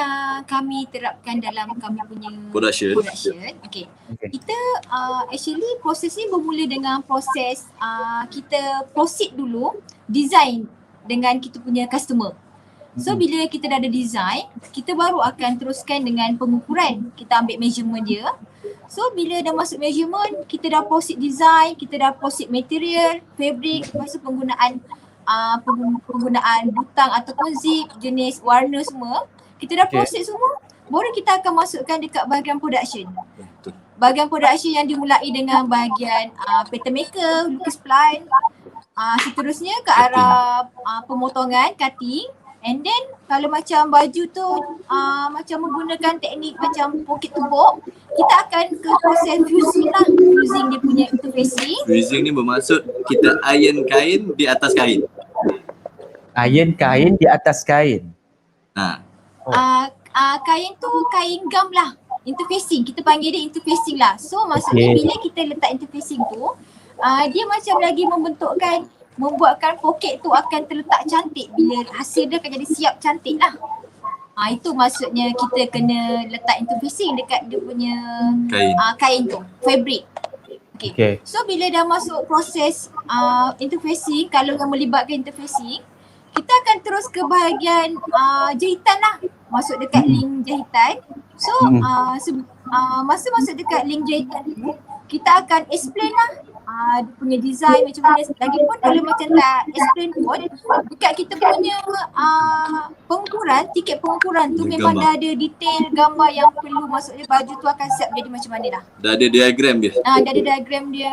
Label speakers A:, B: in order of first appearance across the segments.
A: yang kami terapkan dalam kami punya
B: Production.
A: Okay. Kita actually proses ni bermula dengan proses kita proceed dulu design dengan kita punya customer. So bila kita dah ada design, kita baru akan teruskan dengan pengukuran. Kita ambil measurement dia. So bila dah masuk measurement, kita dah proceed design, kita dah proceed material, fabric, lepas tu penggunaan butang ataupun zip, jenis warna semua. Kita dah proceed semua, baru kita akan masukkan dekat bahagian production. Bahagian production yang dimulai dengan bahagian pattern maker, lukis plan, seterusnya ke arah pemotongan, cutting. And then kalau macam baju tu macam menggunakan teknik macam pocket to box, kita akan ke proses fusing lah. Fusing dia punya interfacing.
B: Fusing ni bermaksud kita iron kain di atas kain.
C: Iron kain di atas kain.
A: Kain tu kain gam lah. Interfacing, kita panggil dia interfacing lah. So maksudnya bila kita letak interfacing tu, dia macam lagi membuatkan poket tu akan terletak cantik bila hasil dia akan jadi siap cantik lah. Itu maksudnya kita kena letak interfacing dekat dia punya kain tu, fabric. Okay. So bila dah masuk proses interfacing, kalau yang melibatkan interfacing, kita akan terus ke bahagian jahitan lah. Masuk dekat link jahitan. So masa masuk dekat link jahitan tu, kita akan explain lah dia punya design macam mana. Lagipun kalau macam tak explain pun, dekat kita punya pengukuran, tiket pengukuran tu memang dah ada detail gambar yang perlu, maksudnya baju tu akan siap jadi macam mana dah.
B: Dah ada diagram dia?
A: Dah ada diagram dia,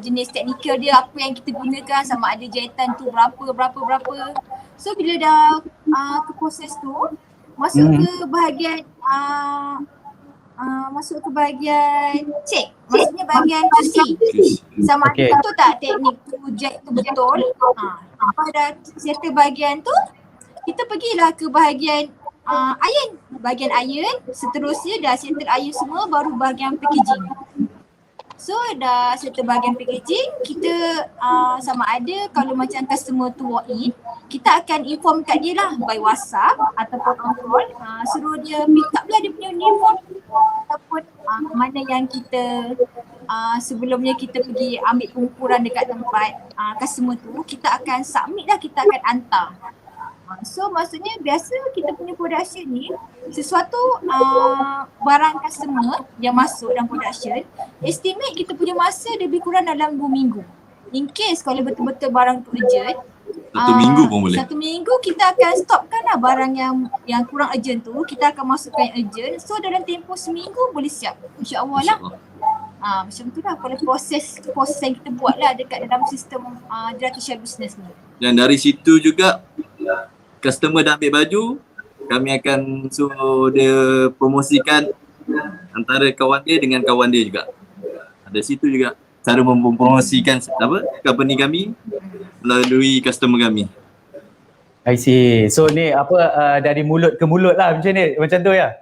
A: jenis teknikal dia, apa yang kita gunakan, sama ada jahitan tu berapa. So bila dah ke proses tu, masuk ke bahagian check, maksudnya bahagian QC. Sama ada betul tak teknik tu, jet tu betul. Lepas dah settle bahagian tu, kita pergilah ke bahagian iron. Bahagian iron, seterusnya dah settle iron semua, baru bahagian packaging. So dah settle bahagian packaging, kita sama ada kalau macam customer tu walk in, kita akan inform kat dia lah by WhatsApp ataupun on call, suruh dia pick up lah dia punya uniform ataupun mana yang kita sebelumnya kita pergi ambil pengukuran dekat tempat customer tu, kita akan submit lah, kita akan hantar. So maksudnya biasa kita punya production ni, sesuatu barang customer yang masuk dalam production, estimate kita punya masa lebih kurang dalam 2 minggu. In case kalau betul-betul barang tu urgent,
B: 1 minggu pun boleh.
A: 1 minggu kita akan stopkan lah barang yang kurang urgent tu, kita akan masukkan yang urgent. So dalam tempoh seminggu boleh siap, insya-Allah lah. Macam tu lah kalau proses yang kita buat lah dekat dalam sistem Jeratus Share Business ni.
B: Dan dari situ juga customer dah ambil baju, kami akan suruh dia promosikan antara kawan dia dengan kawan dia juga. Ada situ juga cara mempromosikan company kami melalui customer kami.
C: I see. So ni dari mulut ke mulut lah macam ni, macam tu ya?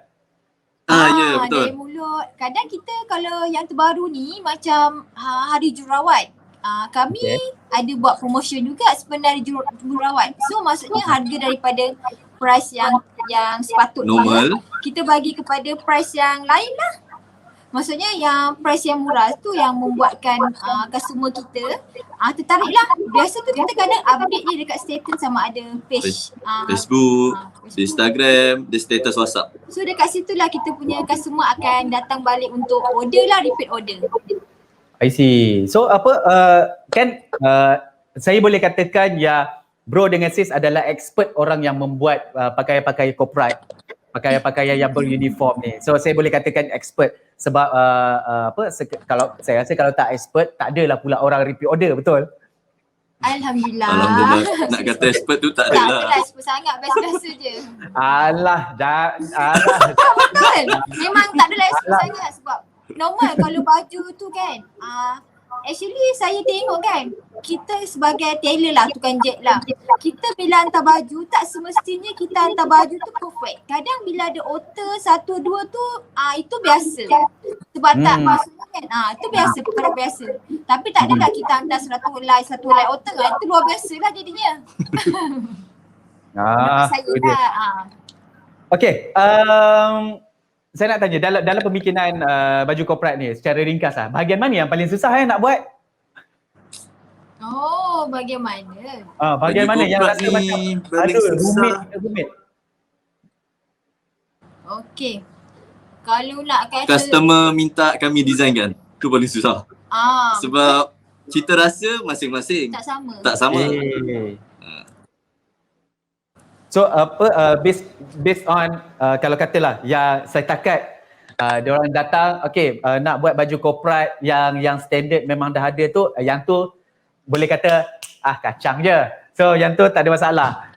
B: Ya betul.
A: Dari mulut. Kadang kita kalau yang terbaru ni macam Hari Jururawat, kami ada buat promotion juga sebenarnya jururawat. So maksudnya harga daripada price yang sepatutnya
B: normal,
A: kita bagi kepada price yang lain lah. Maksudnya yang price yang murah tu yang membuatkan customer kita tertarik lah. Biasa tu kita kadang update je dekat status sama ada page
B: Facebook, Instagram, di status WhatsApp.
A: So dekat situ lah kita punya customer akan datang balik untuk order lah, repeat order.
C: I see. So saya boleh katakan ya bro dengan sis adalah expert orang yang membuat pakaian-pakaian corporate, pakaian-pakaian yang beruniform ni. So saya boleh katakan expert sebab kalau saya rasa kalau tak expert tak adalah pula orang repeat order, betul?
A: Alhamdulillah.
B: Nak kata expert tu tak adalah.
A: Tak expert sangat, biasa-biasa je.
C: Alah.
A: Betul. Memang tak adalah expert sangat sebab normal kalau baju tu kan, actually saya tengok kan, kita sebagai tailor lah, tukang jet lah, kita bila hantar baju tak semestinya kita hantar baju tu perfect. Kadang bila ada otter 1-2 tu itu biasa. Sebab tak maksudnya kan, itu biasa, perkara biasa. Tapi tak adalah kita hantar 100 helai otter, itu luar biasa lah jadinya. Saya lah.
C: Okay, saya nak tanya dalam pembikinan baju korporat ni secara ringkas lah, bahagian mana yang paling susah nak buat?
A: Oh, bagaimana?
C: Bahagian
B: Baju
C: mana yang
B: korporat
C: rasa
B: ni
C: macam
B: paling susah.
C: rumit?
A: Okey. Kalau nak kata
B: Customer minta kami desainkan. Tu paling susah. Sebab cita rasa masing-masing
A: tak sama.
B: tak sama.
C: So based on kalau katalah yang saya takat diorang datang nak buat baju korporat yang standard memang dah ada tu, yang tu boleh kata kacang je. So yang tu tak ada masalah.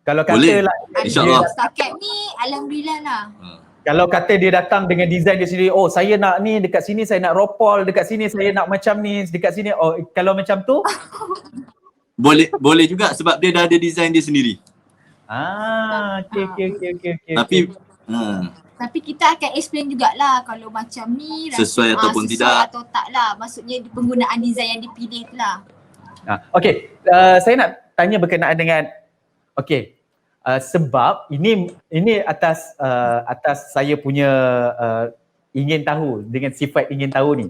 C: Kalau
B: Boleh.
C: katalah
B: InsyaAllah.
A: Setakat ni alhamdulillah lah.
C: kalau kata dia datang dengan design dia sendiri, oh saya nak ni, dekat sini saya nak ropol, dekat sini saya nak macam ni, dekat sini kalau macam tu
B: Boleh juga sebab dia dah ada design dia sendiri.
C: Okay.
A: Tapi kita akan explain jugalah kalau macam ni
B: Sesuai ataupun
A: sesuai
B: tidak.
A: atau tak lah. Maksudnya penggunaan design yang dipilih tu lah.
C: Saya nak tanya berkenaan dengan sebab ini atas saya punya ingin tahu, dengan sifat ingin tahu ni.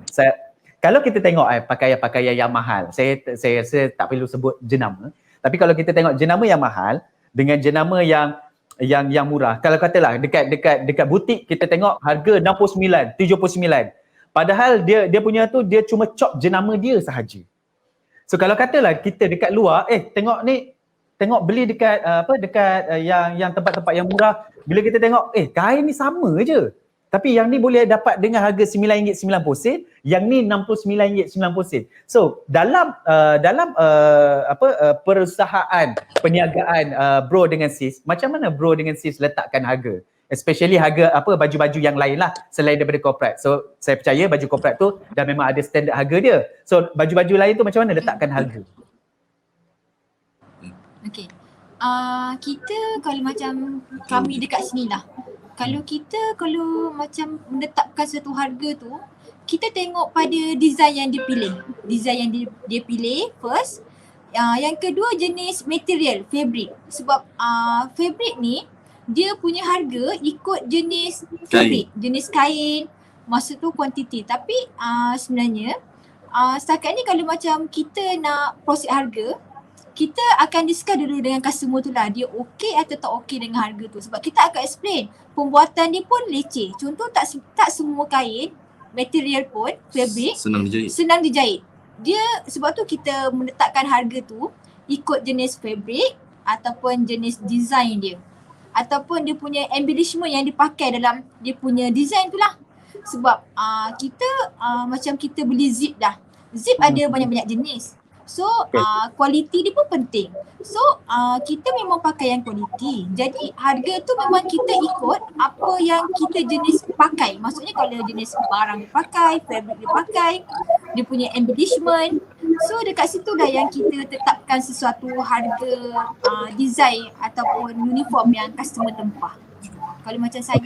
C: Kalau kita tengok pakaian-pakaian yang mahal, saya rasa tak perlu sebut jenama, tapi kalau kita tengok jenama yang mahal dengan jenama yang murah, kalau katalah dekat butik kita tengok harga 69, 79. Padahal dia punya tu dia cuma chop jenama dia sahaja. So kalau katalah kita dekat luar, tengok beli dekat yang tempat-tempat yang murah, bila kita tengok kain ni sama je. Tapi yang ni boleh dapat dengan harga RM9.90, yang ni RM69.90. So dalam perusahaan perniagaan bro dengan sis, macam mana bro dengan sis letakkan harga? Especially harga baju-baju yang lain lah selain daripada corporate. So saya percaya baju corporate tu dah memang ada standard harga dia. So baju-baju lain tu macam mana letakkan harga?
A: Okay. Kita kalau macam kami dekat sini lah. Kalau macam menetapkan satu harga tu, kita tengok pada design yang dia pilih. Design yang dia pilih first. Yang kedua jenis material, fabric. Sebab fabric ni dia punya harga ikut jenis fabric, jenis kain, masa tu kuantiti. Tapi sebenarnya setakat ni kalau macam kita nak proceed harga, kita akan discuss dulu dengan customer tu lah, dia okey atau tak okey dengan harga tu. Sebab kita akan explain pembuatan dia pun leceh. Contoh tak semua kain, material pun, fabric senang dijahit. Dia sebab tu kita menetapkan harga tu ikut jenis fabric ataupun jenis design dia. Ataupun dia punya embellishment yang dipakai dalam dia punya design tu lah. Sebab kita macam kita beli zip dah. Zip ada banyak-banyak jenis. So kualiti dia pun penting. So kita memang pakai yang kualiti. Jadi harga tu memang kita ikut apa yang kita jenis pakai. Maksudnya kalau jenis barang dia pakai, fabric dia pakai, dia punya embellishment. So dekat situ dah yang kita tetapkan sesuatu harga design ataupun uniform yang customer tempah. Kalau macam saya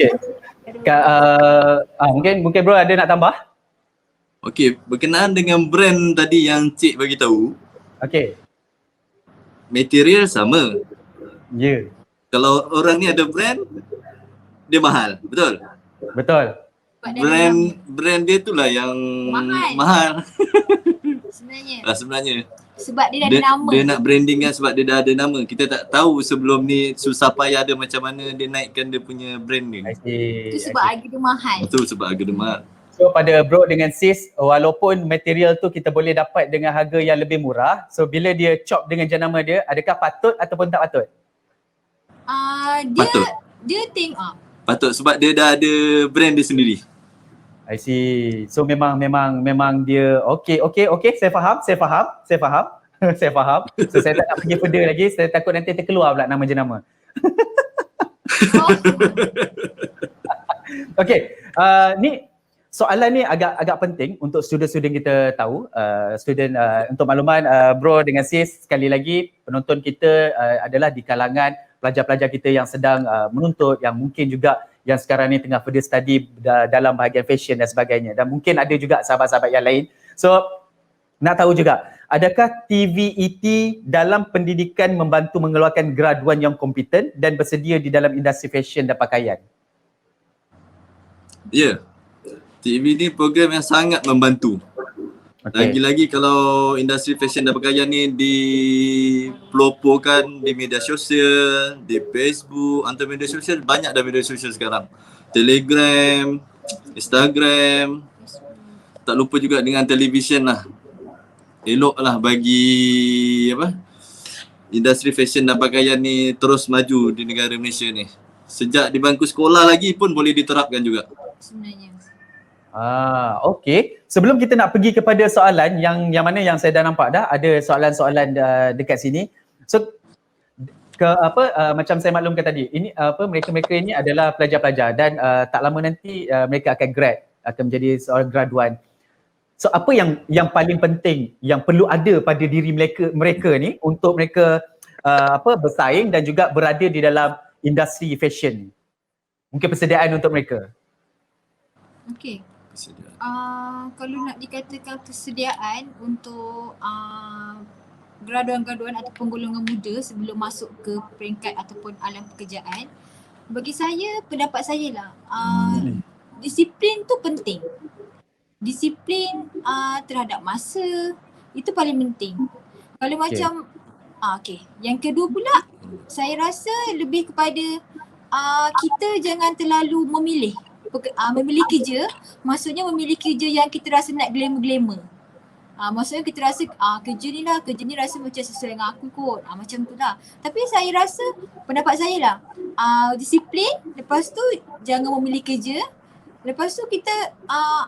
C: mungkin bro ada nak tambah?
B: Okey, berkenaan dengan brand tadi yang Cik bagi tahu.
C: Okey.
B: Material sama.
C: Ya.
B: Kalau orang ni ada brand, dia mahal, betul?
C: Betul.
B: Brand dia tu lah yang mahal. Sebenarnya.
A: Sebab dia dah ada nama.
B: Dia nak branding kan sebab dia dah ada nama. Kita tak tahu sebelum ni susah payah dia macam mana dia naikkan dia punya brand ni.
A: Itu sebab harga dia mahal.
B: Betul, sebab harga dia mahal.
C: So pada bro dengan sis, walaupun material tu kita boleh dapat dengan harga yang lebih murah, so bila dia chop dengan jenama dia, adakah patut ataupun tak patut?
B: Patut.
A: Dia tengok.
B: Patut sebab dia dah ada brand dia sendiri.
C: I see. So memang dia okay, saya faham. Saya faham. So saya tak nak pergi further lagi, saya takut nanti terkeluar pula nama jenama. Okay, ni soalan ni agak penting untuk student-student kita tahu. Untuk makluman, bro dengan sis, sekali lagi penonton kita adalah di kalangan pelajar-pelajar kita yang sedang menuntut, yang mungkin juga yang sekarang ni tengah further study dalam bahagian fashion dan sebagainya, dan mungkin ada juga sahabat-sahabat yang lain. So nak tahu juga, adakah TVET dalam pendidikan membantu mengeluarkan graduan yang kompeten dan bersedia di dalam industri fashion dan pakaian?
B: Ya. TV ni program yang sangat membantu. Lagi-lagi kalau industri fashion dan pakaian ni dipeloporkan di media sosial, di Facebook, antara media sosial, banyak dah media sosial sekarang. Telegram, Instagram, tak lupa juga dengan televisyen lah. Eloklah bagi industri fashion dan pakaian ni terus maju di negara Malaysia ni. Sejak di bangku sekolah lagi pun boleh diterapkan juga.
A: Sebenarnya.
C: Okey. Sebelum kita nak pergi kepada soalan yang mana yang saya dah nampak dah ada soalan-soalan dekat sini. So macam saya maklumkan tadi, ini mereka-mereka ini adalah pelajar-pelajar dan tak lama nanti mereka akan menjadi seorang graduan. So apa yang paling penting yang perlu ada pada diri mereka ni untuk mereka bersaing dan juga berada di dalam industri fashion ni? Mungkin persediaan untuk mereka.
A: Okey. Kalau nak dikatakan persediaan untuk graduan-graduan ataupun golongan muda sebelum masuk ke peringkat ataupun alam pekerjaan, bagi saya, pendapat saya lah, disiplin tu penting. Disiplin terhadap masa, itu paling penting. Kalau macam, yang kedua pula, saya rasa lebih kepada kita jangan terlalu memilih kerja, maksudnya memilih kerja yang kita rasa nak glamour-glamour. Maksudnya kita rasa kerja ni rasa macam sesuai dengan aku kot, macam tu lah. Tapi saya rasa, pendapat saya lah, disiplin, lepas tu jangan memilih kerja, lepas tu kita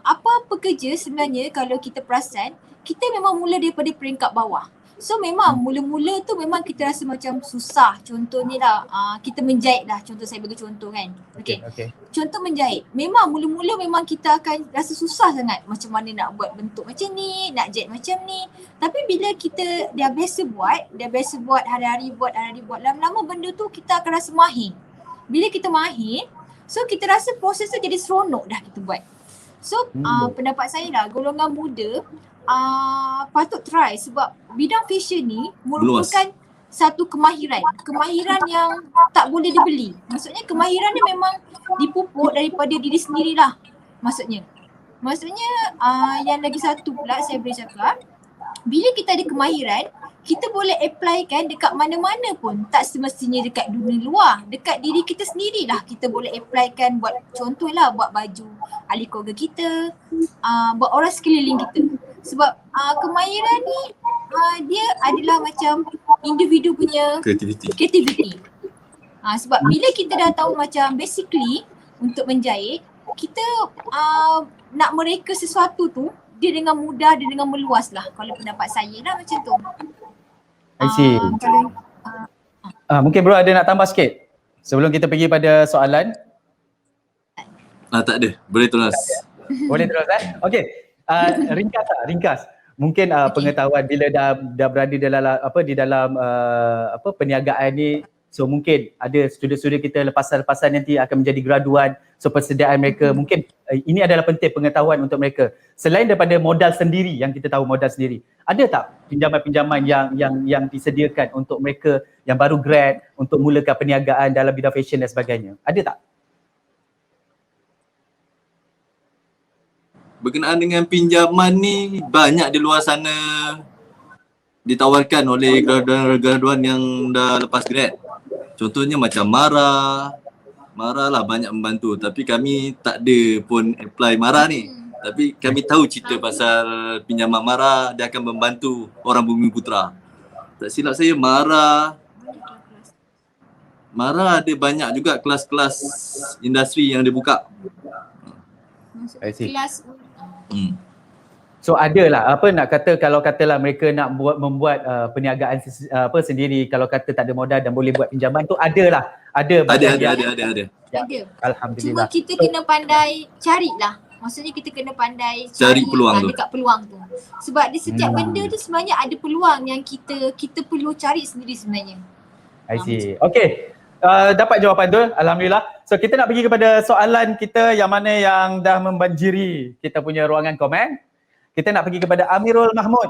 A: apa-apa kerja sebenarnya kalau kita perasan, kita memang mula daripada peringkat bawah. So memang mula-mula tu memang kita rasa macam susah. Contohnya lah, kita menjahit lah. Contoh, saya bagi contoh kan. Okay. Contoh menjahit. Memang mula-mula memang kita akan rasa susah sangat. Macam mana nak buat bentuk macam ni, nak jahit macam ni. Tapi bila kita dah biasa buat, hari-hari buat, lama-lama benda tu kita akan rasa mahir. Bila kita mahir, so kita rasa proses tu jadi seronok dah kita buat. So pendapat saya lah, golongan muda patut try sebab bidang fashion ni merupakan satu kemahiran yang tak boleh dibeli. Maksudnya kemahiran ni memang dipupuk daripada diri sendirilah. Maksudnya yang lagi satu pula saya boleh cakap, bila kita ada kemahiran, kita boleh applykan dekat mana-mana pun. Tak semestinya dekat dunia luar, dekat diri kita sendirilah kita boleh applykan. Buat contohlah, buat baju ahli keluarga kita, buat orang sekeliling kita. Sebab kemahiran ni dia adalah macam individu punya kreativiti. Sebab bila kita dah tahu macam basically untuk menjahit, kita nak mereka sesuatu tu dia dengan mudah, dia dengan meluas lah. Kalau pendapat saya lah macam tu.
C: I see. Mungkin bro ada nak tambah sikit sebelum kita pergi pada soalan?
B: Tak ada. Boleh terus.
C: Boleh terus Okey. Ringkas. Mungkin pengetahuan bila dah berada di dalam perniagaan ni, so mungkin ada student-student kita lepasan nanti akan menjadi graduan, so persediaan mereka mungkin ini adalah penting pengetahuan untuk mereka. Selain daripada modal sendiri yang kita tahu modal sendiri, ada tak pinjaman-pinjaman yang disediakan untuk mereka yang baru grad untuk mulakan perniagaan dalam bidang fashion dan sebagainya? Ada tak?
B: Berkenaan dengan pinjaman ni, banyak di luar sana ditawarkan oleh graduan-graduan yang dah lepas grad. Contohnya macam Mara lah banyak membantu, tapi kami tak ada pun apply Mara ni. Tapi kami tahu cerita pasal pinjaman Mara, dia akan membantu orang Bumi Putra. Tak silap saya Mara ada banyak juga kelas-kelas industri yang dia buka.
A: Kelas
C: So adalah nak kata, kalau katalah mereka nak membuat perniagaan sendiri, kalau kata tak ada modal dan boleh buat pinjaman tu ada. Alhamdulillah.
A: Cuma kita kena pandai carilah. Maksudnya kita kena pandai
B: cari peluang
A: dekat peluang tu. Sebab di setiap benda tu sebenarnya ada peluang yang kita perlu cari sendiri sebenarnya.
C: I see. Okay. Dapat jawapan tu, alhamdulillah. So kita nak pergi kepada soalan kita yang mana yang dah membanjiri kita punya ruangan komen. Kita nak pergi kepada Amirul Mahmud.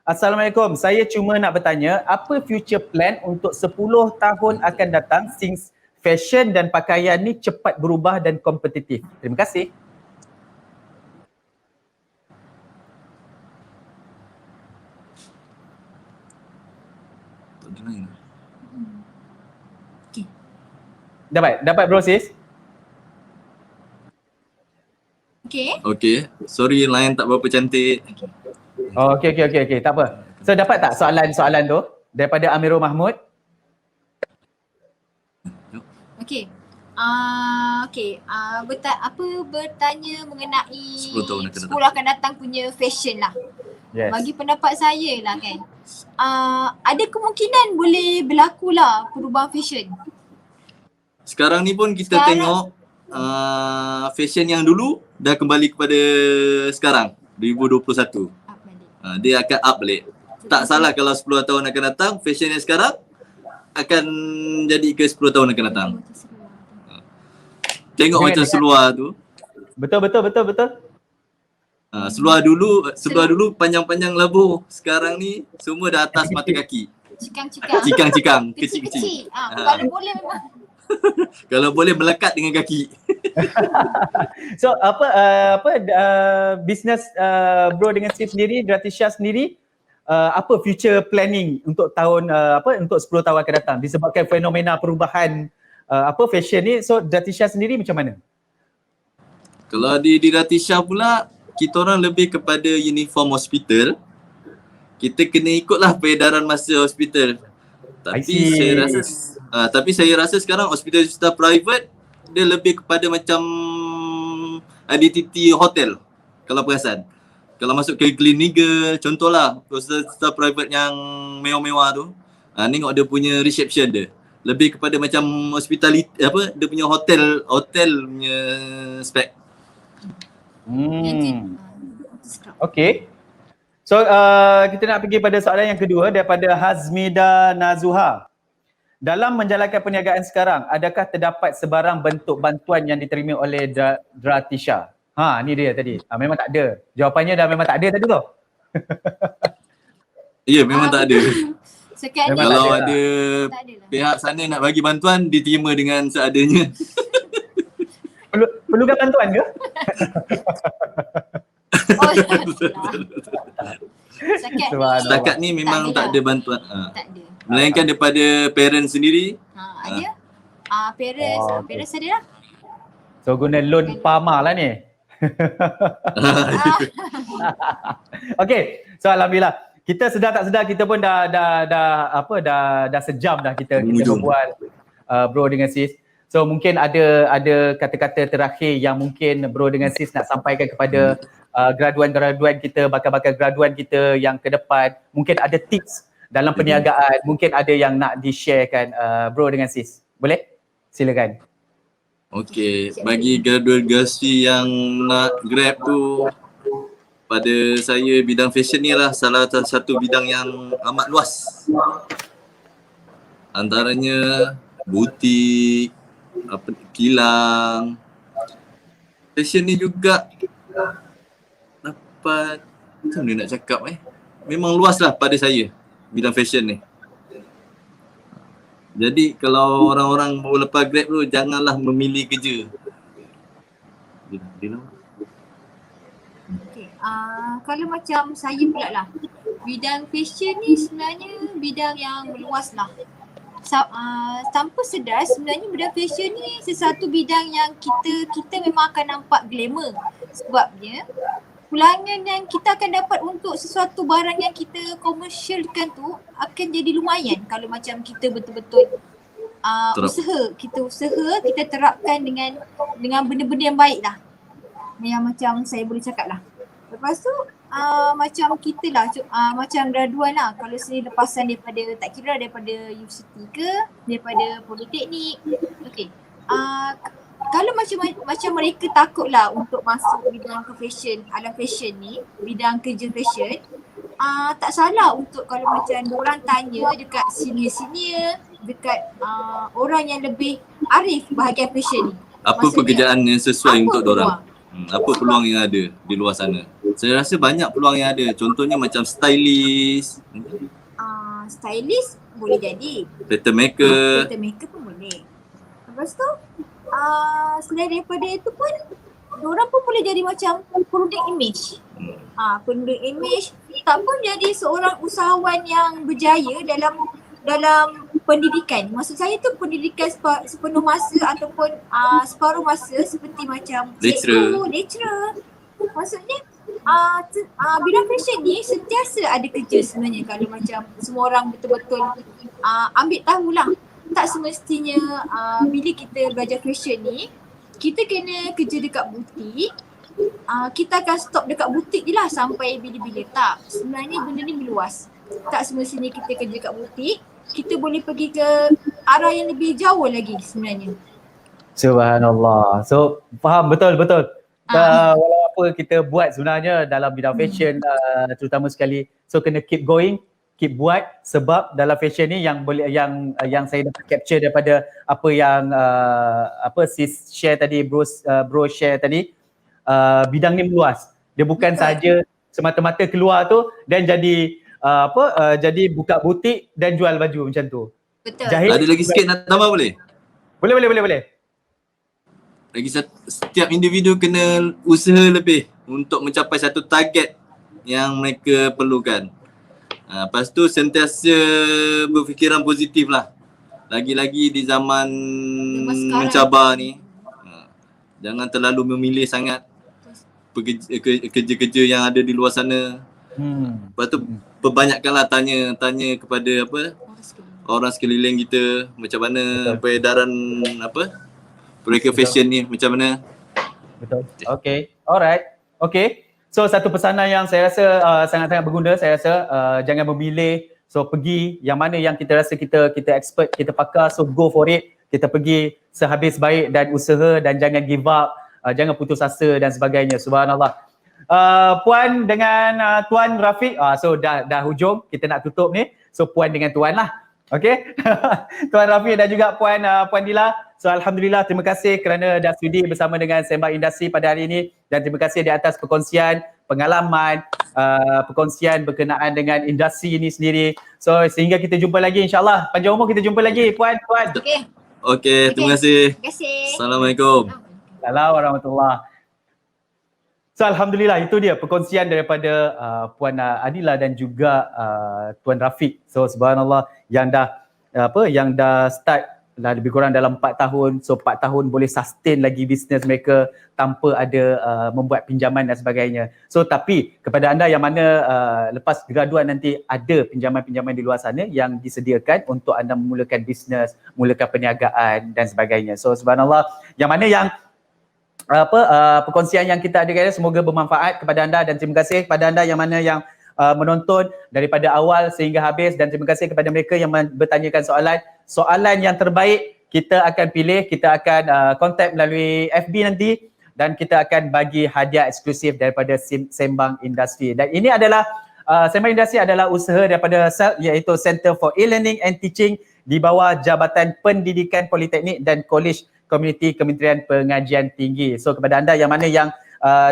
C: Assalamualaikum. Saya cuma nak bertanya, apa future plan untuk 10 tahun akan datang since fashion dan pakaian ni cepat berubah dan kompetitif? Terima kasih. Dapat bro sis?
A: Okay.
B: Sorry line tak berapa cantik.
C: Oh, okey, tak apa. So dapat tak soalan tu daripada Amirul Mahmud?
A: Okay. Bertanya mengenai
B: 10 tahun akan
A: 10 akan datang punya fashion lah.
C: Yes.
A: Bagi pendapat saya lah kan, ada kemungkinan boleh berlaku lah perubahan fashion.
B: Sekarang ni pun kita
A: Sekarang-
B: tengok fashion yang dulu dah kembali kepada sekarang 2021.
A: Up balik.
B: Dia akan up balik. Tak salah kalau 10 tahun akan datang, fashion yang sekarang akan jadi ke 10 tahun akan datang. Tengok
C: Jangan
B: macam
C: dekat.
B: seluar tu.
C: Betul.
B: Seluar dulu panjang-panjang labuh. Sekarang ni semua dah atas mata kaki.
A: Cikang-cikang.
B: Cikang-cikang,
A: Kecil-kecil.
B: kecil-kecil.
A: Kalau boleh memang.
B: Kalau boleh melekat dengan kaki.
C: So business bro dengan sis sendiri, Dratisha sendiri, apa future planning untuk tahun untuk 10 tahun akan datang disebabkan fenomena perubahan fashion ni. So Dratisha sendiri macam mana?
B: Kalau di Ratisha pula, kita orang lebih kepada uniform hospital. Kita kena ikutlah peredaran masa hospital.
C: I see.
B: Tapi saya rasa sekarang hospital private dia lebih kepada macam identity hotel. Kalau perasan. Kalau masuk ke Gleneagle, contohlah hospital private yang mewah-mewah tu, tengok dia punya reception dia. Lebih kepada macam hospitality, dia punya hotel punya spek.
C: Okay. So kita nak pergi pada soalan yang kedua daripada Hazmida Nazuha. Dalam menjalankan perniagaan sekarang, adakah terdapat sebarang bentuk bantuan yang diterima oleh Dratisha? Ni dia tadi. Memang tak ada. Jawapannya dah memang tak ada tadi tu.
B: Ya, memang tak ada.
A: Sekarang ni
B: Kalau
C: tak
B: ada
A: tak ada lah.
B: pihak sana nak bagi bantuan, diterima dengan seadanya.
C: Perlukan bantuan ke?
A: Oh,
B: Setakat ni memang tak ada bantuan.
A: Tak ada.
B: Melainkan daripada parents sendiri.
A: Ada. Parents ada lah.
C: So guna loan PAMA lah ni. Okay, so alhamdulillah. Kita sedar tak sedar kita pun dah sejam dah kita berbual bro dengan sis. So mungkin ada kata-kata terakhir yang mungkin bro dengan sis nak sampaikan kepada graduan-graduan kita, bakal-bakal graduan kita yang ke depan. Mungkin ada tips dalam perniagaan, mungkin ada yang nak di-sharekan bro dengan sis. Boleh? Silakan.
B: Okey, bagi graduate-graduate yang nak grab tu, pada saya bidang fashion ni lah salah satu bidang yang amat luas. Antaranya butik, kilang. Fashion ni juga dapat, macam mana nak cakap memang luas lah pada saya bidang fashion ni. Jadi kalau orang-orang mau lepas grab tu, janganlah memilih kerja.
A: Okay. Kalau macam saya pula lah, bidang fashion ni sebenarnya bidang yang meluas lah. Tanpa sedar sebenarnya bidang fashion ni sesuatu bidang yang kita memang akan nampak glamour. Sebabnya pulangan yang kita akan dapat untuk sesuatu barang yang kita komersialkan tu akan jadi lumayan kalau macam kita betul-betul kita terapkan dengan benda-benda yang baik lah. Yang macam saya boleh cakap lah. Lepas tu macam kita lah, macam graduan lah, kalau saya lepasan daripada, tak kira daripada universiti ke, daripada politeknik. Okay. Kalau macam mereka takut lah untuk masuk bidang ke fashion, alam fashion ni, bidang kerja fashion, tak salah untuk kalau macam diorang tanya dekat senior-senior, dekat orang yang lebih arif bahagian fashion ni.
B: Apa pekerjaan yang sesuai untuk diorang? Apa peluang yang ada di luar sana? Saya rasa banyak peluang yang ada. Contohnya macam stylist,
A: Stylist boleh jadi.
B: pattern maker.
A: Pattern maker pun boleh. Lepas tu selain daripada itu pun diorang pun boleh jadi macam product image. Product image tak pun jadi seorang usahawan yang berjaya dalam pendidikan. Maksud saya tu pendidikan sepenuh masa ataupun separuh masa seperti macam cikgu, lecturer. Maksudnya bidang fashion ni sentiasa ada kerja sebenarnya kalau macam semua orang betul-betul ambil tahulah. Tak semestinya bila kita belajar fashion ni kita kena kerja dekat butik. Kita akan stop dekat butik je lah sampai bila-bila. Tak, sebenarnya benda ni meluas. Tak semestinya kita kerja dekat butik, kita boleh pergi ke arah yang lebih jauh lagi sebenarnya.
C: Subhanallah. So faham betul-betul. Walau apa kita buat sebenarnya dalam bidang fashion terutama sekali, so kena keep going, keep buat, sebab dalam fashion ni yang boleh yang saya dapat capture daripada apa yang sis share tadi, bro share tadi, bidang ni meluas. Dia bukan saja semata-mata keluar tu dan jadi jadi buka butik dan jual baju macam tu.
A: Betul.
B: Ada lagi sikit nak tambah boleh?
C: Boleh.
B: Lagi setiap individu kena usaha lebih untuk mencapai satu target yang mereka perlukan. Lepas tu sentiasa berfikiran positif lah. Lagi-lagi di zaman mencabar ni. Jangan terlalu memilih sangat kerja-kerja yang ada di luar sana. Lepas tu perbanyakkanlah tanya kepada orang sekeliling kita macam mana peredaran mereka fashion ni macam mana.
C: Betul. Okay. Alright. Okay. So satu pesanan yang saya rasa sangat-sangat berguna, saya rasa jangan memilih, so pergi yang mana yang kita rasa kita expert, kita pakar, so go for it. Kita pergi sehabis baik dan usaha dan jangan give up, jangan putus asa dan sebagainya. Subhanallah. Puan dengan Tuan Rafiq, so dah hujung, kita nak tutup ni. So Puan dengan Tuan lah. Okay. Tuan Rafiq dan juga Puan Dila. So alhamdulillah, terima kasih kerana dah sudi bersama dengan Sembang Industri pada hari ini, dan terima kasih di atas perkongsian pengalaman, perkongsian berkenaan dengan industri ini sendiri. So sehingga kita jumpa lagi insyaAllah. Panjang umur, kita jumpa lagi Puan.
B: Okay, terima kasih. Assalamualaikum.
C: Assalamualaikum warahmatullahi. So alhamdulillah, itu dia perkongsian daripada Puan Adila dan juga Tuan Rafiq. So subhanallah, yang dah start lah lebih kurang dalam 4 tahun. So 4 tahun boleh sustain lagi bisnes mereka tanpa ada membuat pinjaman dan sebagainya. So tapi kepada anda yang mana lepas graduan nanti ada pinjaman-pinjaman di luar sana yang disediakan untuk anda memulakan bisnes, mulakan perniagaan dan sebagainya. So subhanallah, yang mana yang perkongsian yang kita adakan semoga bermanfaat kepada anda, dan terima kasih kepada anda yang mana yang menonton daripada awal sehingga habis, dan terima kasih kepada mereka yang bertanyakan soalan yang terbaik. Kita akan pilih, kita akan kontak melalui FB nanti, dan kita akan bagi hadiah eksklusif daripada Sembang Industri. Dan ini adalah Sembang Industri adalah usaha daripada SELT, iaitu Center for E-Learning and Teaching, di bawah Jabatan Pendidikan Politeknik dan Kolej Komuniti Kementerian Pengajian Tinggi. So kepada anda yang mana yang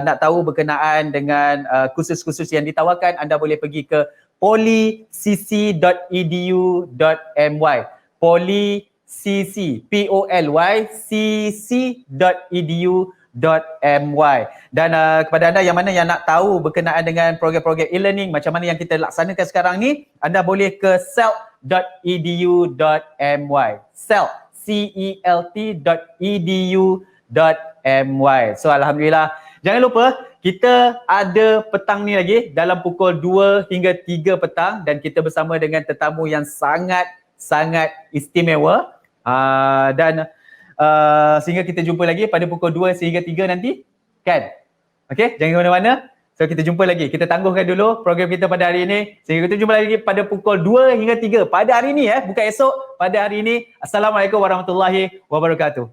C: nak tahu berkenaan dengan kursus-kursus yang ditawarkan, anda boleh pergi ke polycc.edu.my. polycc, polycc.edu.my. Dan kepada anda yang mana yang nak tahu berkenaan dengan program-program e-learning macam mana yang kita laksanakan sekarang ni, anda boleh ke celt.edu.my. celt.edu.my. So alhamdulillah, jangan lupa kita ada petang ni lagi dalam pukul 2 hingga 3 petang, dan kita bersama dengan tetamu yang sangat istimewa, dan sehingga kita jumpa lagi pada pukul 2 sehingga 3 nanti, kan? Okay, jangan ke mana-mana. So kita jumpa lagi, kita tangguhkan dulu program kita pada hari ini, sehingga kita jumpa lagi pada pukul 2 hingga 3 pada hari ini, bukan esok, pada hari ini. Assalamualaikum warahmatullahi wabarakatuh.